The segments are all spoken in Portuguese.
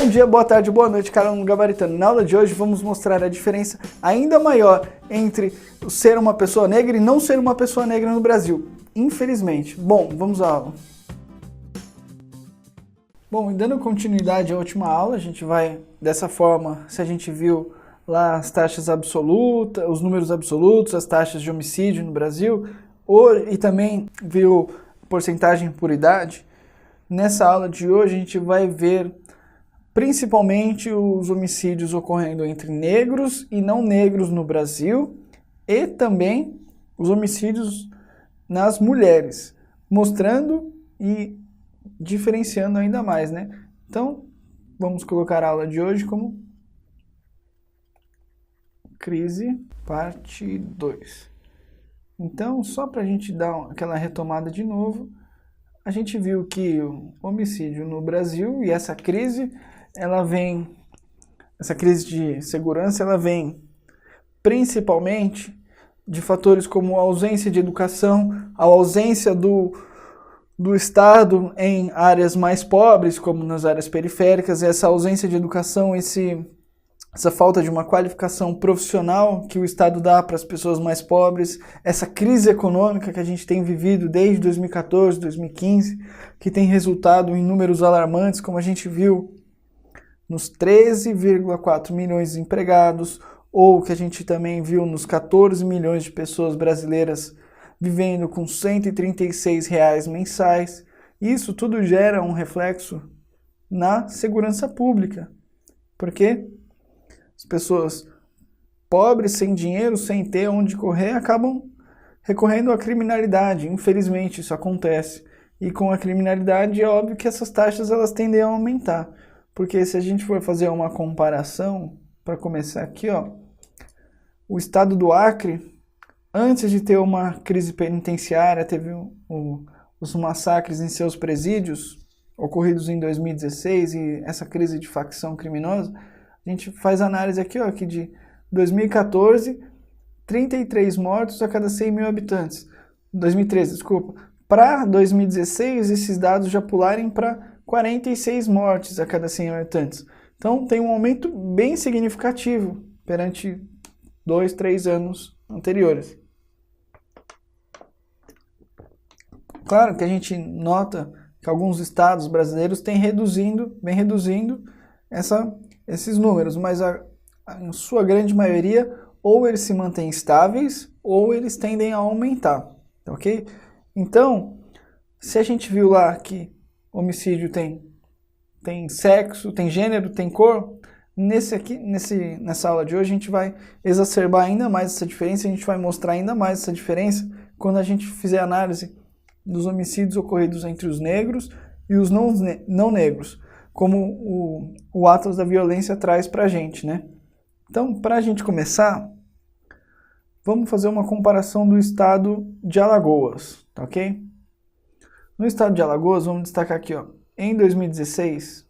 dia, boa tarde, boa noite, cara no Gabaritano. Na aula de hoje vamos mostrar a diferença ainda maior entre ser uma pessoa negra e não ser uma pessoa negra no Brasil, infelizmente. Bom, vamos à aula. Bom, e dando continuidade à última aula, a gente vai dessa forma, se a gente viu lá as taxas absolutas, os números absolutos, as taxas de homicídio no Brasil, e também viu porcentagem por idade. Nessa aula de hoje a gente vai ver principalmente os homicídios ocorrendo entre negros e não negros no Brasil e também os homicídios nas mulheres, mostrando e diferenciando ainda mais, né? Então, vamos colocar a aula de hoje como crise parte 2. Então, só para a gente dar aquela retomada de novo, a gente viu que o homicídio no Brasil e essa crise de segurança, ela vem principalmente de fatores como a ausência de educação, a ausência do Estado em áreas mais pobres, como nas áreas periféricas, essa ausência de educação, essa falta de uma qualificação profissional que o Estado dá para as pessoas mais pobres, essa crise econômica que a gente tem vivido desde 2014, 2015, que tem resultado em números alarmantes, como a gente viu nos 13,4 milhões de desempregados, ou que a gente também viu nos 14 milhões de pessoas brasileiras vivendo com R$ 136 mensais. Isso tudo gera um reflexo na segurança pública, porque as pessoas pobres, sem dinheiro, sem ter onde correr, acabam recorrendo à criminalidade. Infelizmente, isso acontece. E com a criminalidade, é óbvio que essas taxas elas tendem a aumentar. Porque se a gente for fazer uma comparação, para começar aqui, ó, o estado do Acre, antes de ter uma crise penitenciária, teve os massacres em seus presídios, ocorridos em 2016, e essa crise de facção criminosa. A gente faz análise aqui, ó, que de 2014, 33 mortos a cada 100 mil habitantes. 2013, desculpa. Para 2016, esses dados já pularem para 46 mortes a cada 100 habitantes. Então, tem um aumento bem significativo perante 2, 3 anos anteriores. Claro que a gente nota que alguns estados brasileiros vem reduzindo esses números, mas a sua grande maioria, ou eles se mantêm estáveis, ou eles tendem a aumentar, ok? Então, se a gente viu lá que homicídio tem sexo, tem gênero, tem cor, nessa aula de hoje a gente vai exacerbar ainda mais essa diferença, a gente vai mostrar ainda mais essa diferença quando a gente fizer análise dos homicídios ocorridos entre os negros e os não negros, como o Atlas da Violência traz para a gente, né? Então, para a gente começar, vamos fazer uma comparação do estado de Alagoas, tá ok? No estado de Alagoas, vamos destacar aqui, ó, em 2016,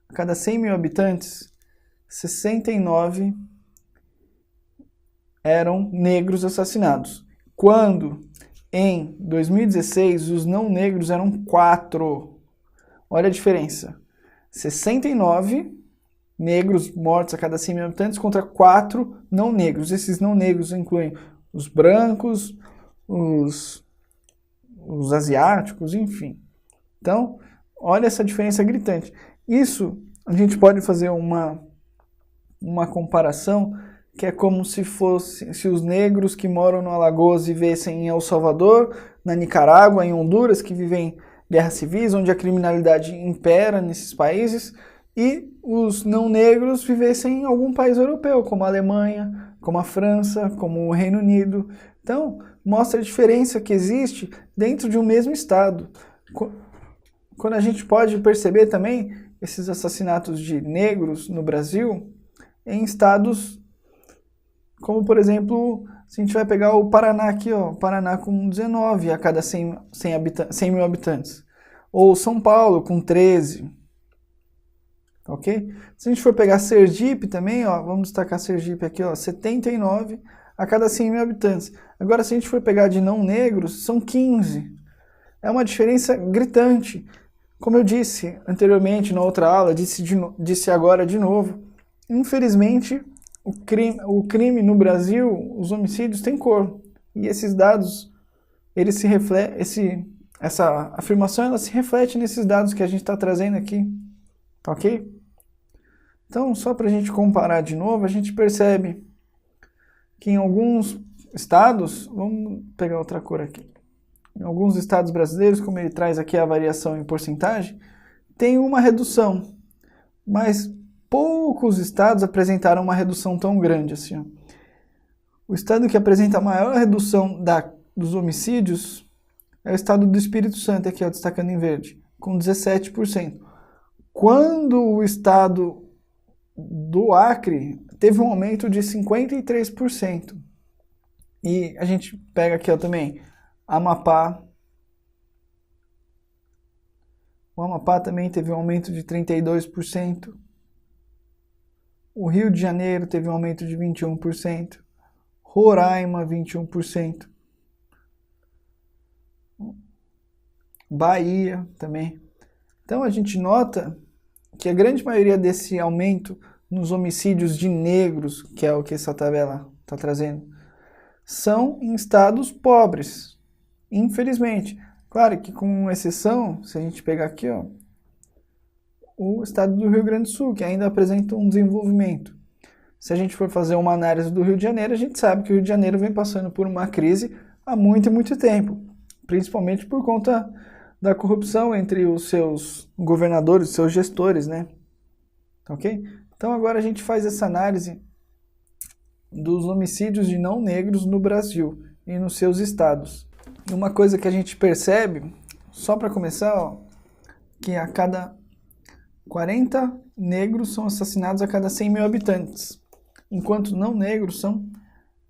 a cada 100 mil habitantes, 69 eram negros assassinados, quando em 2016 os não negros eram 4. Olha a diferença, 69 negros mortos a cada 100 mil habitantes contra 4 não negros. Esses não negros incluem os brancos, os asiáticos, enfim. Então, olha essa diferença gritante. Isso, a gente pode fazer uma comparação que é como se os negros que moram no Alagoas vivessem em El Salvador, na Nicarágua, em Honduras, que vivem guerras civis, onde a criminalidade impera nesses países, e os não negros vivessem em algum país europeu, como a Alemanha, como a França, como o Reino Unido. Então, mostra a diferença que existe dentro de um mesmo estado. Quando a gente pode perceber também esses assassinatos de negros no Brasil em estados como, por exemplo, se a gente vai pegar o Paraná aqui, ó, Paraná com 19 a cada 100 mil habitantes. Ou São Paulo com 13. Ok? Se a gente for pegar Sergipe também, ó, vamos destacar Sergipe aqui, ó, 79 a cada 100 mil habitantes. Agora, se a gente for pegar de não negros, são 15. É uma diferença gritante. Como eu disse anteriormente na outra aula, disse agora de novo, infelizmente o crime no Brasil, os homicídios têm cor. E esses dados, eles se refletem, essa afirmação ela se reflete nesses dados que a gente está trazendo aqui, tá ok? Então, só para a gente comparar de novo, a gente percebe que em alguns estados, vamos pegar outra cor aqui, em alguns estados brasileiros, como ele traz aqui a variação em porcentagem, tem uma redução, mas poucos estados apresentaram uma redução tão grande assim. Ó. O estado que apresenta a maior redução dos homicídios é o estado do Espírito Santo, aqui ó, destacando em verde, com 17%. Quando o estado do Acre teve um aumento de 53%. E a gente pega aqui ó, também Amapá. O Amapá também teve um aumento de 32%. O Rio de Janeiro teve um aumento de 21%. Roraima, 21%. Bahia também. Então a gente nota que a grande maioria desse aumento nos homicídios de negros, que é o que essa tabela está trazendo, são em estados pobres, infelizmente. Claro que com exceção, se a gente pegar aqui, ó, o estado do Rio Grande do Sul, que ainda apresenta um desenvolvimento. Se a gente for fazer uma análise do Rio de Janeiro, a gente sabe que o Rio de Janeiro vem passando por uma crise há muito e muito tempo, principalmente por conta da corrupção entre os seus governadores, seus gestores, né? Ok? Então agora a gente faz essa análise dos homicídios de não negros no Brasil e nos seus estados. E uma coisa que a gente percebe, só para começar, ó, que a cada 40 negros são assassinados a cada 100 mil habitantes, enquanto não negros são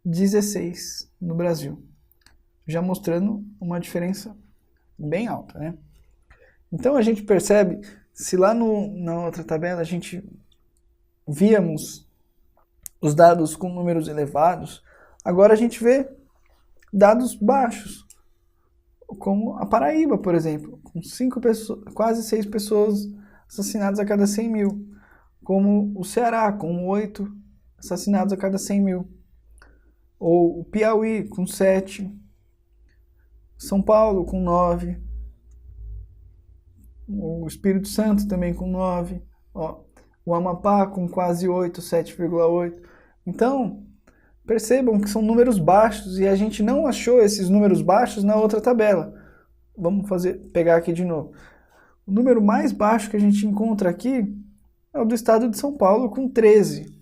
16 no Brasil, já mostrando uma diferença bem alta, né? Então a gente percebe, se lá na outra tabela a gente víamos os dados com números elevados, agora a gente vê dados baixos, como a Paraíba, por exemplo, com 5 pessoas, quase 6 pessoas assassinadas a cada 100 mil, como o Ceará, com 8 assassinados a cada 100 mil, ou o Piauí, com 7, São Paulo, com 9, o Espírito Santo também com 9, ó, o Amapá com quase 8, 7,8. Então, percebam que são números baixos e a gente não achou esses números baixos na outra tabela. Vamos pegar aqui de novo. O número mais baixo que a gente encontra aqui é o do estado de São Paulo, com 13.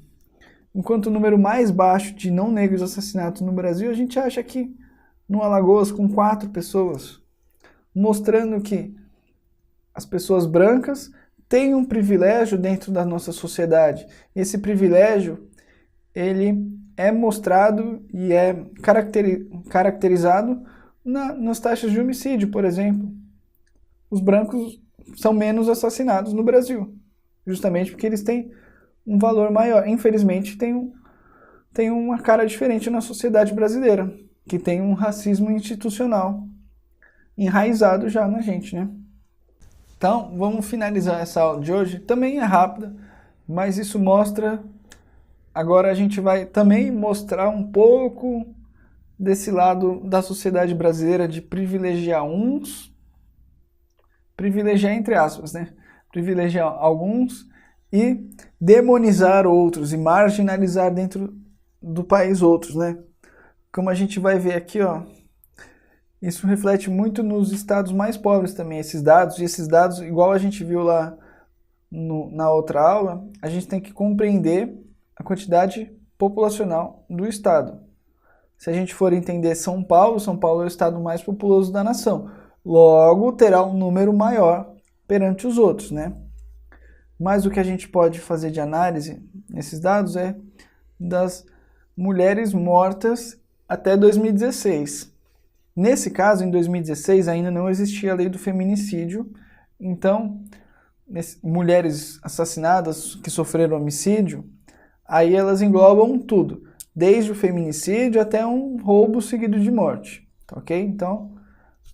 Enquanto o número mais baixo de não negros assassinatos no Brasil, a gente acha aqui no Alagoas, com 4 pessoas. Mostrando que as pessoas brancas têm um privilégio dentro da nossa sociedade. Esse privilégio, ele é mostrado e é caracterizado nas taxas de homicídio, por exemplo. Os brancos são menos assassinados no Brasil, justamente porque eles têm um valor maior. Infelizmente, tem uma cara diferente na sociedade brasileira, que tem um racismo institucional enraizado já na gente, né? Então, vamos finalizar essa aula de hoje. Também é rápida, mas isso mostra... Agora a gente vai também mostrar um pouco desse lado da sociedade brasileira de privilegiar uns, privilegiar entre aspas, né? Privilegiar alguns e demonizar outros e marginalizar dentro do país outros, né? Como a gente vai ver aqui, ó, isso reflete muito nos estados mais pobres também, esses dados, igual a gente viu lá na outra aula, a gente tem que compreender a quantidade populacional do estado. Se a gente for entender São Paulo é o estado mais populoso da nação. Logo, terá um número maior perante os outros, né? Mas o que a gente pode fazer de análise nesses dados é das mulheres mortas até 2016. Nesse caso, em 2016, ainda não existia a lei do feminicídio. Então, mulheres assassinadas que sofreram homicídio, aí elas englobam tudo, desde o feminicídio até um roubo seguido de morte, tá ok? Então,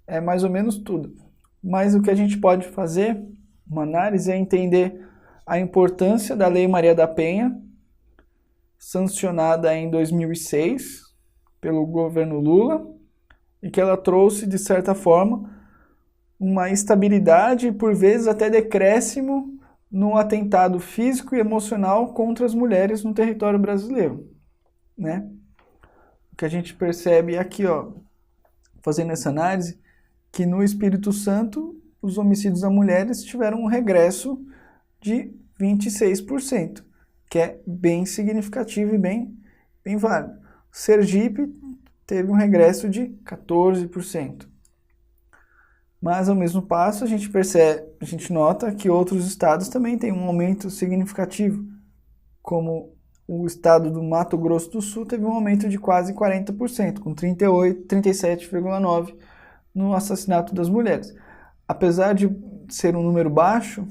é mais ou menos tudo. mas o que a gente pode fazer, uma análise, é entender a importância da Lei Maria da Penha, sancionada em 2006 pelo governo Lula, e que ela trouxe, de certa forma, uma estabilidade e, por vezes, até decréscimo no atentado físico e emocional contra as mulheres no território brasileiro, né? O que a gente percebe aqui, ó, fazendo essa análise, que no Espírito Santo os homicídios a mulheres tiveram um regresso de 26%, que é bem significativo e bem válido. Sergipe teve um regresso de 14%. Mas, ao mesmo passo, a gente nota que outros estados também têm um aumento significativo, como o estado do Mato Grosso do Sul teve um aumento de quase 40%, com 37,9% no assassinato das mulheres. Apesar de ser um número baixo,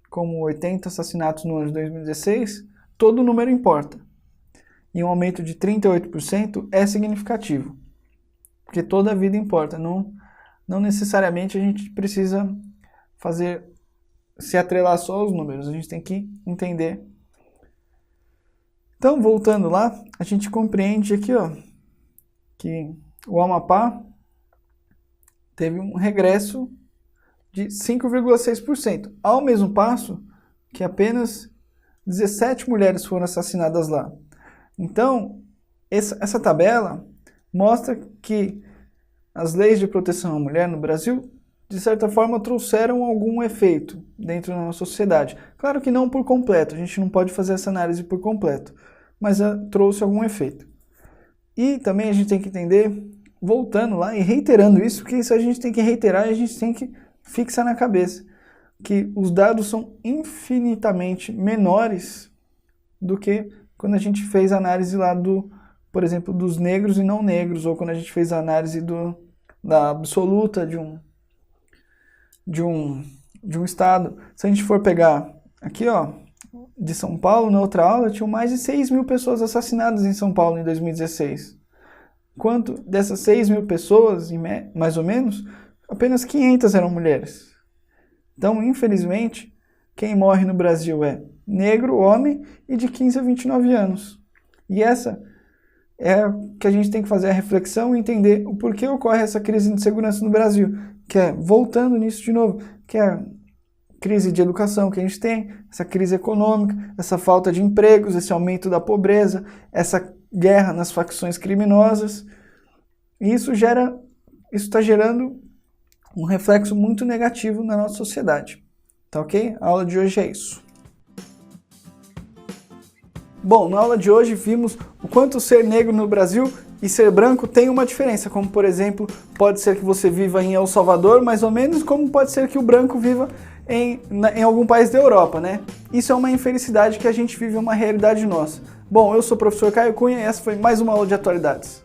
como 80 assassinatos no ano de 2016, todo número importa. E um aumento de 38% é significativo, porque toda vida importa, não necessariamente a gente precisa se atrelar só aos números, a gente tem que entender. Então, voltando lá, a gente compreende aqui, ó, que o Amapá teve um regresso de 5,6%, ao mesmo passo que apenas 17 mulheres foram assassinadas lá. Então, essa tabela mostra que as leis de proteção à mulher no Brasil, de certa forma, trouxeram algum efeito dentro da nossa sociedade. Claro que não por completo, a gente não pode fazer essa análise por completo, mas trouxe algum efeito. E também a gente tem que entender, voltando lá e reiterando isso, porque isso a gente tem que reiterar e a gente tem que fixar na cabeça, que os dados são infinitamente menores do que quando a gente fez a análise lá por exemplo, dos negros e não negros, ou quando a gente fez a análise da absoluta de um estado. Se a gente for pegar aqui, ó, de São Paulo, na outra aula, tinham mais de 6 mil pessoas assassinadas em São Paulo em 2016. Quanto dessas 6 mil pessoas, mais ou menos, apenas 500 eram mulheres. Então, infelizmente, quem morre no Brasil é negro, homem e de 15 a 29 anos. E essa é que a gente tem que fazer a reflexão e entender o porquê ocorre essa crise de segurança no Brasil, que é, voltando nisso de novo, que é a crise de educação que a gente tem, essa crise econômica, essa falta de empregos, esse aumento da pobreza, essa guerra nas facções criminosas. E isso está gerando um reflexo muito negativo na nossa sociedade. Tá ok? A aula de hoje é isso. Bom, na aula de hoje vimos o quanto ser negro no Brasil e ser branco tem uma diferença, como por exemplo, pode ser que você viva em El Salvador, mais ou menos, como pode ser que o branco viva em algum país da Europa, né? Isso é uma infelicidade que a gente vive, uma realidade nossa. Bom, eu sou o professor Caio Cunha e essa foi mais uma aula de atualidades.